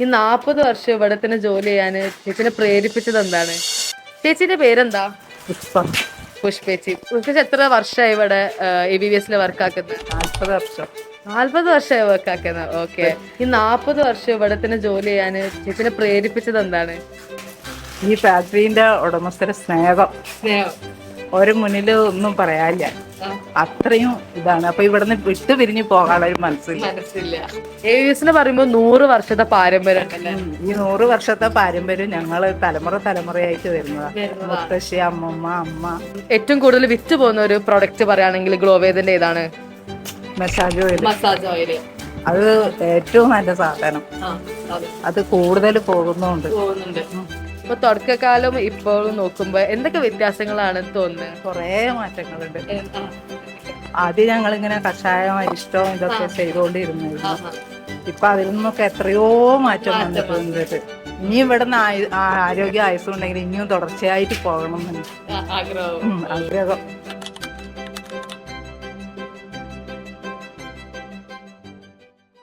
ഈ 40 വർഷം ഇവിടെ തന്നെ ജോലി ചെയ്യാന് ചേച്ചിനെ പ്രേരിപ്പിച്ചത് എന്താണ്? ചേച്ചിന്റെ പേരെന്താ? പുഷ്പം. പുഷ്പേച്ചി. പുഷ്പേച്ചി എത്ര വർഷമായി ഇവിടെ ABVS വർക്ക് ആക്കുന്നത്? 40 വർഷം. 40 വർഷമായി വർക്ക് ആക്കുന്നത്. ഓക്കെ. ഈ 40 വർഷം ഇവിടെ തന്നെ ജോലി ചെയ്യാന് ചേച്ചിനെ പ്രേരിപ്പിച്ചത് എന്താണ്? ഈ ഫാക്ടറിന്റെ ഉടമസ്ഥരെ സ്നേഹം സ്നേഹം. ഒരു മുന്നിൽ ഒന്നും പറയാനില്ല, അത്രയും ഇതാണ്. അപ്പൊ ഇവിടുന്ന് വിട്ടു പിരിഞ്ഞു പോകാനുള്ള ഒരു മനസ്സില്ല. ABVS പറയുമ്പോ 100 വർഷത്തെ പാരമ്പര്യം ഉണ്ടല്ലേ? ഈ 100 വർഷത്തെ പാരമ്പര്യം ഞങ്ങള് തലമുറയായിട്ട് വരുന്നതാണ്. മുത്തശ്ശി, അമ്മമ്മ, അമ്മ. ഏറ്റവും കൂടുതൽ വിറ്റ് പോകുന്ന ഒരു പ്രൊഡക്റ്റ് പറയുകയാണെങ്കിൽ ഗ്ലോവേദിന്റെ ഏതാണ്? Massage oil. Massage oil. അത് ഏറ്റവും നല്ല സാധനം. അത് കൂടുതൽ പോകുന്നുണ്ട്. ഇപ്പൊ തുടക്കകാലം ഇപ്പോഴും നോക്കുമ്പോ എന്തൊക്കെ വ്യത്യാസങ്ങളാണ് തോന്നുന്നത്? കുറേ മാറ്റങ്ങളുണ്ട്. ആദ്യം ഞങ്ങളിങ്ങനെ കഷായം, അരിഷ്ടവും ഇതൊക്കെ ചെയ്തുകൊണ്ടിരുന്നിരുന്നു. ഇപ്പൊ അതിൽ നിന്നൊക്കെ എത്രയോ മാറ്റം വന്നിട്ടുണ്ട്. ഇനി ഇവിടുന്ന് ആരോഗ്യ ആയുസ്സുണ്ടെങ്കിൽ ഇനിയും തുടർച്ചയായിട്ട് പോകണം എന്ന് ആഗ്രഹം.